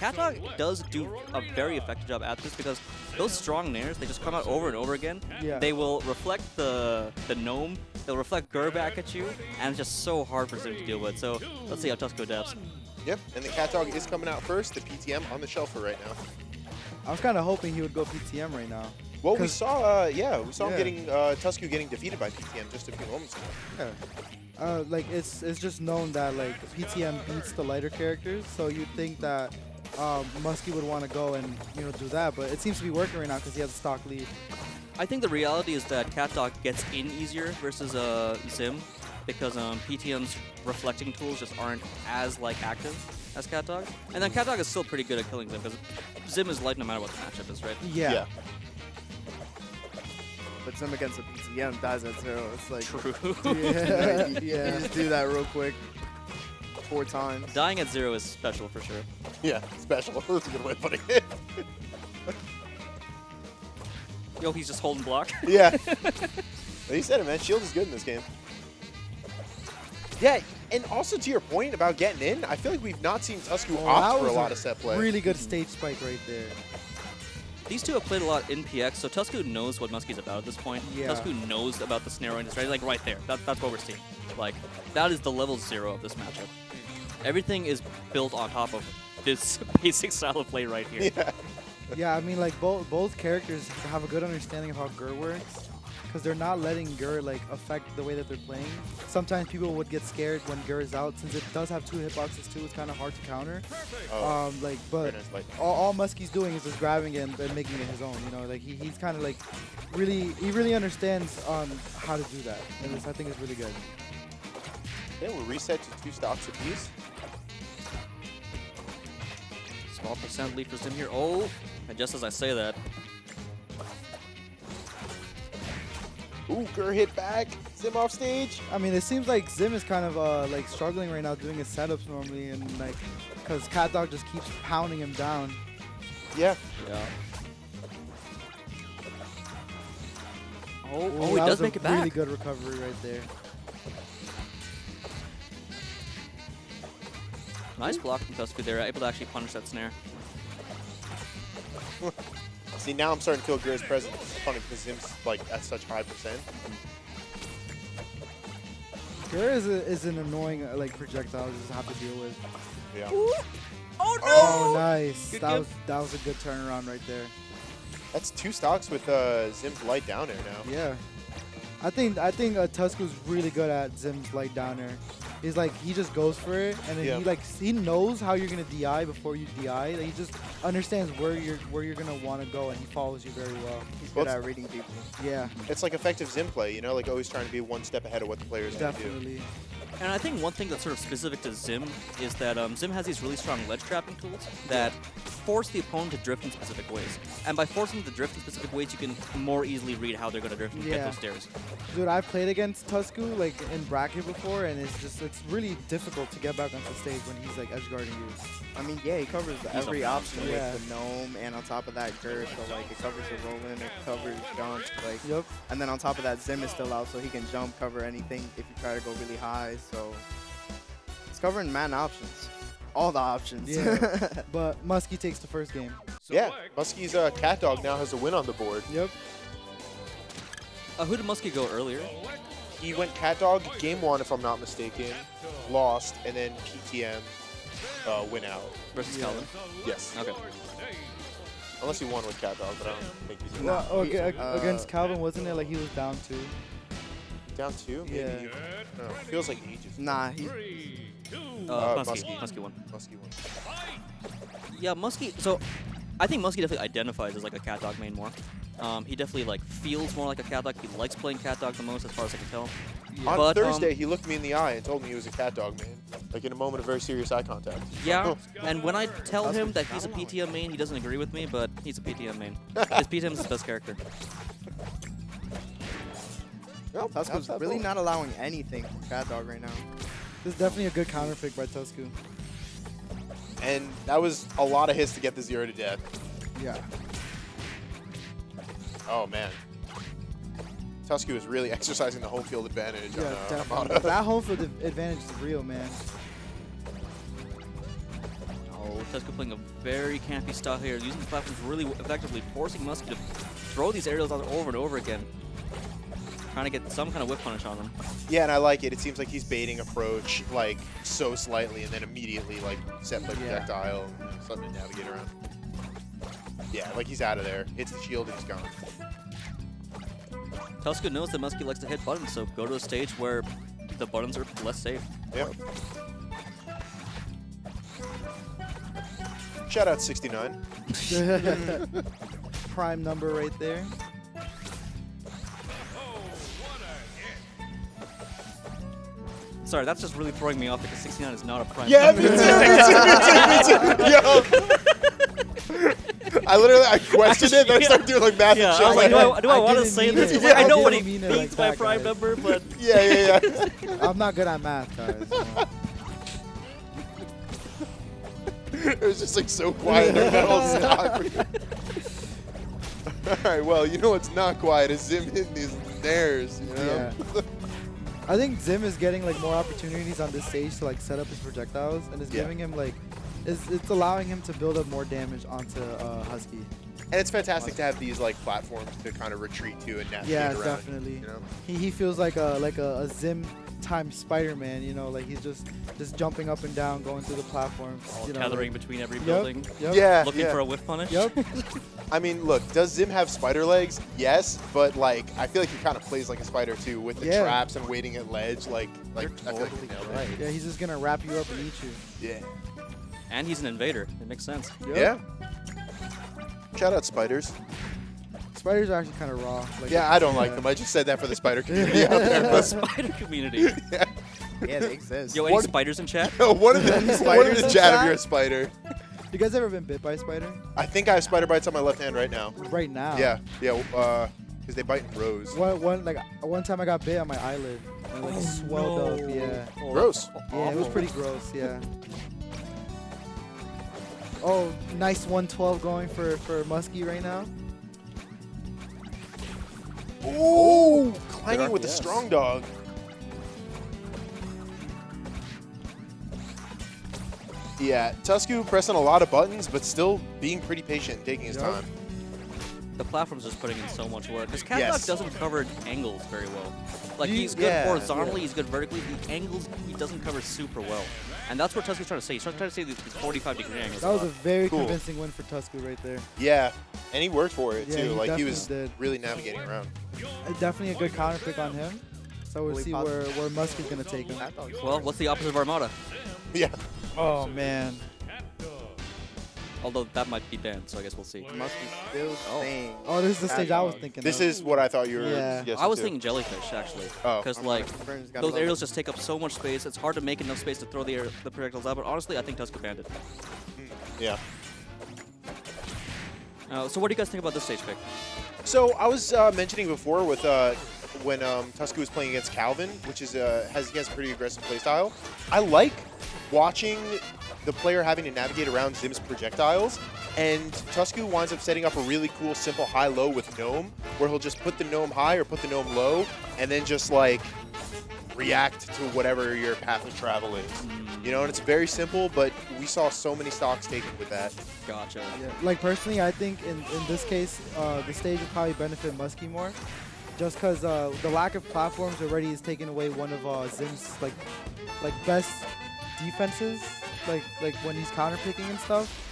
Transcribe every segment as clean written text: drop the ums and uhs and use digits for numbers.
CatDog does do a very effective job at this because those strong nairs, they just come out over and over again. Yeah. They will reflect the gnome, they'll reflect Gur back at you, and it's just so hard for Zim to deal with. So let's see how Tuscuu adapts. Yep, and the CatDog is coming out first, the PTM on the shelf for right now. I was kind of hoping he would go PTM right now. Well, we saw, we saw Yeah. him getting, Tuscuu getting defeated by PTM just a few moments ago. Yeah. Like it's just known that like PTM beats the lighter characters, so you'd think that Musky would want to go and do that, but it seems to be working right now because he has a stock lead. I think the reality is that CatDog gets in easier versus Zim because PTM's reflecting tools just aren't as active as CatDog. And then CatDog is still pretty good at killing Zim because Zim is light no matter what the matchup is, right? Yeah. But Zim against a PTM dies at 0. It's like, True. yeah, you just do that real quick 4 times. Dying at 0 is special for sure. Yeah, special. That's a good way of putting it. Yo, he's just holding block. Yeah. You said it, man. Shield is good in this game. Yeah, and also to your point about getting in, I feel like we've not seen Tuscuu opt for a lot of set play. Really good stage spike right there. These two have played a lot in PX, so Tuscuu knows what Musky's about at this point. Yeah. Tuscuu knows about the snare and strategy, right there. That's what we're seeing. That is the level 0 of this matchup. Everything is built on top of this basic style of play right here. Yeah. Yeah, I mean, like both characters have a good understanding of how Gur works, because they're not letting Gur affect the way that they're playing. Sometimes people would get scared when Gur is out, since it does have 2 hitboxes too. It's kind of hard to counter. Oh. But all Musky's doing is just grabbing it and making it his own. He's kind of he really understands how to do that, and I think it's really good. Yeah, we're reset to 2 stocks apiece. Small percent lead for Zim here. Oh, and just as I say that, Ooh, Gur hit back. Zim off stage. I mean, it seems like Zim is kind of struggling right now doing his setups normally, and because CatDog just keeps pounding him down. Yeah. yeah. Ooh, Oh, he that does was make it a back. really good recovery right there. Nice block from Tuscuu there, able to actually punish that snare. See, now I'm starting to feel Gur's presence. It's funny because Zim's at such high percent. Gur is an annoying projectile to just have to deal with. Yeah. Oh no! Oh, nice. Good That game. was a good turnaround right there. That's 2 stocks with Zim's light down air now. Yeah. I think Tuscuu's really good at Zim's light down air. He's he just goes for it, and then he knows how you're gonna DI before you DI. He just understands where you're gonna want to go, and he follows you very well. He's good at reading people. Yeah, It's effective Zim play, always trying to be 1 step ahead of what the player's going to do. definitely. And I think one thing that's sort of specific to Zim is that Zim has these really strong ledge trapping tools that force the opponent to drift in specific ways. And by forcing them to drift in specific ways, you can more easily read how they're going to drift and get those stairs. Dude, I've played against Tuscuu in bracket before, and it's really difficult to get back onto stage when he's edge guarding you. I mean, yeah, he covers every option Yeah. with the gnome, and on top of that, Gur, so it covers the roll-in, it covers jump, Yep. and then on top of that, Zim is still out, so he can jump, cover anything if you try to go really high, so it's covering man options. All the options. Yeah. But Musky takes the first game. Yeah, Musky's CatDog now has a win on the board. Yep. Who did Musky go earlier? He went CatDog game 1, if I'm not mistaken, lost, and then PTM win out. Versus Yeah. Calvin? Yes. Okay. Unless he won with CatDog, but I don't think he did. Well, okay, he- against Calvin, wasn't it he was down 2? Down 2? Maybe. Yeah. No, feels like ages. Nah, he Musky. Musky. Musky won. Musky won. Yeah, Musky. So I think Musky definitely identifies as a CatDog main more. He definitely feels more like a CatDog. He likes playing CatDog the most, as far as I can tell. Yeah. On But, Thursday, he looked me in the eye and told me he was a CatDog man. In a moment of very serious eye contact. Yeah, and when I tell him that he's a PTM main, he doesn't agree with me, but he's a PTM main. His PTM is his best character. Well, Tuscuu's really not allowing anything from CatDog right now. This is definitely a good counter pick by Tuscuu. And that was a lot of hits to get the 0 to death. Yeah. Oh, man. Tuscuu is really exercising the home field advantage Yeah, on definitely. Amada. That home field advantage is real, man. Oh, Tuscuu playing a very campy style here, using the platforms really effectively, forcing Musky to throw these aerials out over and over again. Trying to get some kind of whip punish on him. Yeah, and I like it. It seems like he's baiting approach like so slightly and then immediately like set play projectile, something to navigate around. Yeah, like he's out of there. Hits the shield and he's gone. Tuscuu knows that Musky likes to hit buttons, so go to a stage where the buttons are less safe. Yep. Shout out 69. Prime number right there. Sorry, that's just really throwing me off because 69 is not a prime. Yeah, number. me too. Yo. I questioned it, then I started doing like math Yeah, and shit. I was like, Like, do I want to didn't say mean this? it. 'Cause, like, I know I what he didn't mean it means like by that, prime guys. number, but yeah. I'm not good at math, guys. It was just like so quiet in the middle of stock. Alright, well, you know what's not quiet is Zim hitting these nairs, you know? Yeah. I think Zim is getting like more opportunities on this stage to like set up his projectiles, and it's giving him like, it's allowing him to build up more damage onto Husky. And it's fantastic to have these like platforms to kind of retreat to and navigate Yeah, around. definitely. You know? He feels like a Zim times Spider-Man, you know, like he's just jumping up and down, going through the platforms. You know, tethering like, between every building, Yeah, looking for a whiff punish. Yep. I mean, look, does Zim have spider legs? Yes, but like I feel like he kind of plays like a spider too, with the traps and waiting at ledge. Like I feel like he nailed it. Yeah, he's just gonna wrap you up and eat you. Yeah. And he's an invader. It makes sense. Yep. Yeah. Shout out spiders. Spiders are actually kind of raw. Like, Yeah, I don't like them. I just said that for the spider community out there. The But spider community. yeah. Yeah, they exist. Yo, any What- spiders in chat? One of the Spiders in in chat if chat? you're a spider. You guys ever been bit by a spider? I think I have spider bites on my left hand right now. Right now. Yeah, because they bite in rows. One time I got bit on my eyelid and like swelled up. Yeah. Oh, Gross. Yeah, it was pretty gross. Yeah. Oh, nice 112 going for Musky right now. Ooh, clanging with the RPS. strong dog. Yeah, Tuscuu pressing a lot of buttons, but still being pretty patient and taking his Yup. time. The platform's just putting in so much work. Because CatDog Yes. doesn't cover angles very well. Like, You- he's good yeah, horizontally, he's good vertically. The angles, he doesn't cover super well. And that's what Tuscuu's trying to say. He's trying to say these 45-degree angles. That was a very Cool. convincing win for Tuscuu right there. Yeah, and he worked for it Yeah, too. he Like he definitely was did. really navigating around. Definitely a good counter pick on him. So we'll Fully see positive. where Musky's gonna take him. Well, what's the opposite of Armada? Yeah. Oh man. Although that might be banned, so I guess we'll see. Must be still staying. Oh, this is the stage I was CatDog. thinking. This of. is what I thought you were Yeah. suggesting I was too. thinking jellyfish, actually. Oh. Because, like, Friends got those love aerials it. just take up so much space. It's hard to make enough space to throw the projectiles out, but honestly, I think Tuscuu banned it. Yeah. So what do you guys think about this stage pick? So I was mentioning before with when Tuscuu was playing against Calvin, which is he has a pretty aggressive playstyle. I like watching the player having to navigate around Zim's projectiles, and Tuscuu winds up setting up a really cool simple high-low with Gnome, where he'll just put the Gnome high or put the Gnome low, and then just like react to whatever your path of travel is. You know, and it's very simple, but we saw so many stocks taken with that. Gotcha. Yeah. Like personally, I think in this case, the stage would probably benefit Musky more, just because the lack of platforms already is taking away one of Zim's like best defenses, like when he's counter picking and stuff.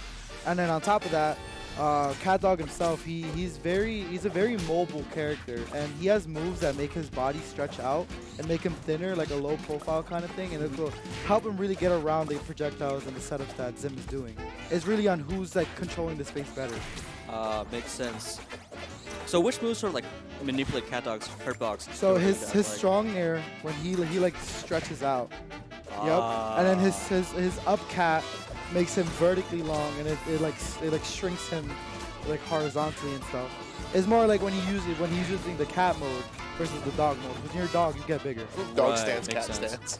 And then on top of that, CatDog himself, he's a very mobile character, and he has moves that make his body stretch out and make him thinner, like a low profile kind of thing, and it will help him really get around the projectiles and the setups that Zim is doing. It's really on who's like controlling the space better. Makes sense. So which moves sort of like manipulate CatDog's hurt box? So to his that, his like- strong air when he like stretches out. Yep. Ah. And then his up cat makes him vertically long, and it like shrinks him like horizontally and stuff. It's more like when he's using the cat mode versus the dog mode. When you're a dog, you get bigger. Dog Right, stance, makes cat sense. stance.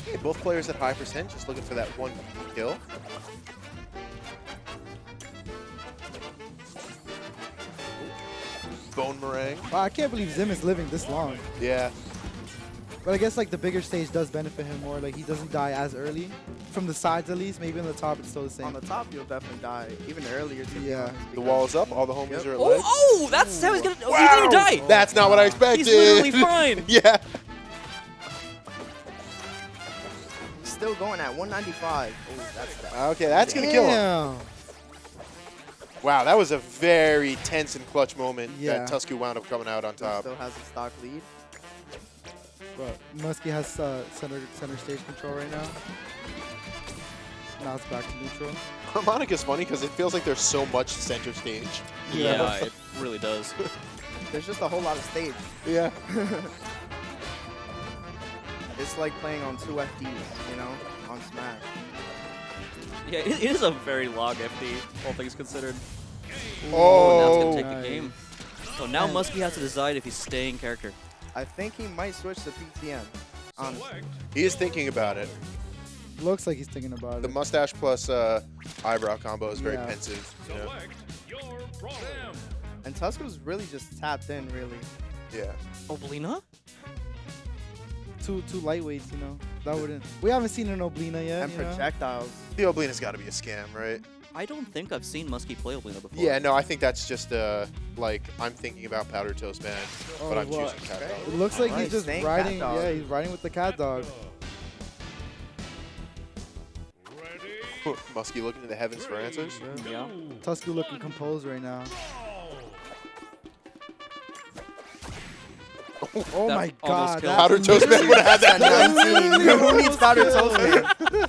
Okay, both players at high percent, just looking for that one kill. Bone meringue. Wow, I can't believe Zim is living this long. Yeah. But I guess like the bigger stage does benefit him more. Like he doesn't die as early. From the sides at least. Maybe on the top it's still the same. On the top, you'll definitely die even earlier. To be Yeah. honest, The because- wall is up. All the homies Yep. are at Oh, ledge. oh, that's how he's gonna. Oh, he didn't even die. That's not what I expected. He's literally fine. Yeah. Still going at 195. Oh, that's that. Okay, that's going to kill him. Damn. Wow, that was a very tense and clutch moment Yeah. that Tuscue wound up coming out on top. Still has a stock lead. But Musky has center stage control right now. Now it's back to neutral. Harmonica's funny because it feels like there's so much center stage. Yeah, it really does. There's just a whole lot of stage. Yeah. It's like playing on 2 FDs, you know, on Smash. Yeah, it is a very long FD, all things considered. Oh, Now it's gonna take nice. the game. So now Musky has to decide if he's staying character. I think he might switch to PTM. Honestly. he is thinking about it. Looks like he's thinking about The it. mustache plus eyebrow combo is very Yeah. pensive. You know? And Tuscuu's really just tapped in, really. Yeah. Oblina? Two lightweights, you know. That wouldn't. We haven't seen an Oblina yet. And you know? projectiles. The Oblina's got to be a scam, right? I don't think I've seen Musky play Oblina before. Yeah, no, I think that's just like I'm thinking about Powder Toast Man, but Oh, I'm well, choosing CatDog. It looks like Alright, he's just staying riding. CatDog. Yeah, he's riding with the CatDog. Musky looking to the heavens for answers. Yeah. Tuscuu looking composed right now. Oh That my almost God! killed Powder him. Toast Man would have had that. 19. Who needs Powder Toast Man?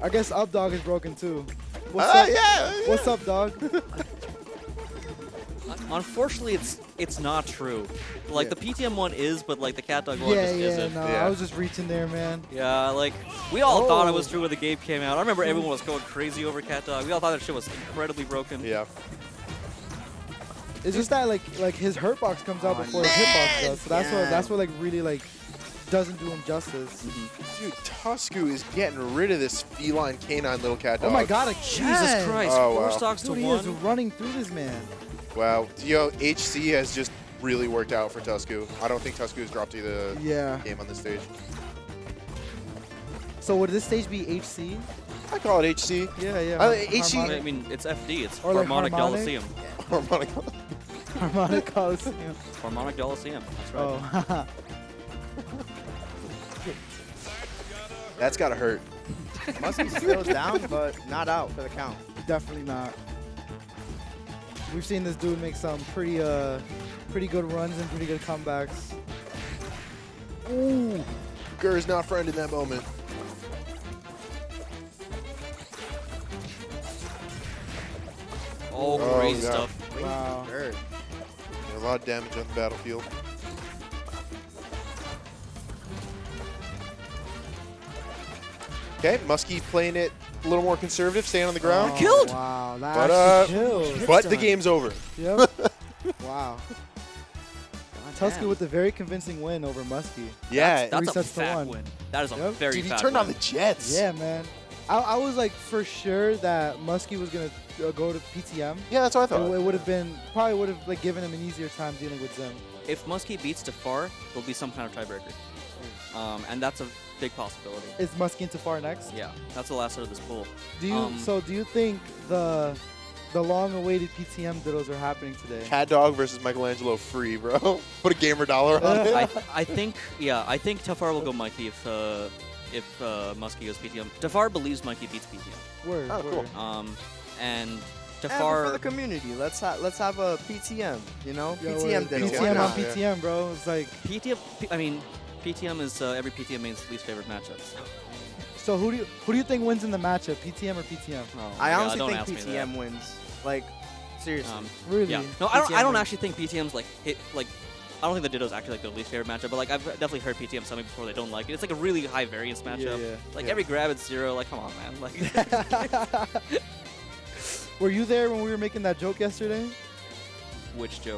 I guess Up Dog is broken too. What's up? Yeah. What's up, dog? Unfortunately, it's not true. Like, Yeah. the PTM one is, but, like, the CatDog one Yeah, just yeah. isn't. No, Yeah. I was just reaching there, man. Yeah, like, we all thought it was Oh. true when the game came out. I remember everyone was going crazy over CatDog. We all thought that shit was incredibly broken. Yeah. It's just that like his hurt box comes out Oh, before his hitbox does. So yeah. that's what like really like doesn't do him justice. Dude, Tuscue is getting rid of this feline canine little cat dog. Oh my God! Jesus Again. Christ, Oh, 4 wow. stocks to Dude, he is 1. running through this man. Wow. Yo, HC has just really worked out for Tuscue. I don't think Tuscue has dropped you the Yeah. game on this stage. So would this stage be HC? I call it HC. Yeah, yeah. HC I mean, it's FD. It's Or like Harmonic harmonic? Coliseum. Harmonic. Harmonic Coliseum. Harmonic Coliseum. That's right. Oh. That's gotta hurt. Musky's still down, but not out for the count. Definitely not. We've seen this dude make some pretty good runs and pretty good comebacks. Ooh. Gur's not friend in that moment. All Oh, crazy yeah. stuff. Wow. Third. A lot of damage on the battlefield. Okay, Musky playing it a little more conservative, staying on the ground. Oh, Killed. Wow, that But, actually killed. But the game's over. Yep. Wow. God Tuscuu damn. with a very convincing win over Musky. Yeah. That's a 3 sets to fat 1. win. That is a Yep. very Dude, he fat turned on win. the Jets. Yeah, man. I was like for sure that Musky was gonna go to PTM. Yeah, that's what I thought. It would have been probably would have like given him an easier time dealing with Zim. If Musky beats Tafar, there'll be some kind of tiebreaker. And that's a big possibility. Is Musky into far next? Yeah, that's the last set of this pool. Do you do you think the long-awaited PTM diddles are happening today? CatDog versus Michelangelo free, bro. Put a gamer dollar on it. I think Tafar will go Mikey if Musky goes PTM. Tafar believes Mikey beats PTM. Word. Oh, cool. word. And And for the Tafar. community, let's have a PTM. You know, Yo, PTM word. dinner. Why PTM on not? Yeah. PTM, bro. It's like PTM is every PTM main's least favorite matchups. so. Who do you think wins in the matchup? PTM or PTM? Oh, I yeah, honestly don't think ask me that. PTM wins. Like, seriously. Really? Yeah. No, I PTM don't wins. actually think PTM's like hit like. I don't think the Ditto's actually like their least favorite matchup, but like I've definitely heard PTM tell me before they don't like it. It's like a really high variance matchup. yeah. Like Yeah. every grab it's 0. Like come on, man. Like Were you there when we were making that joke yesterday? which joke?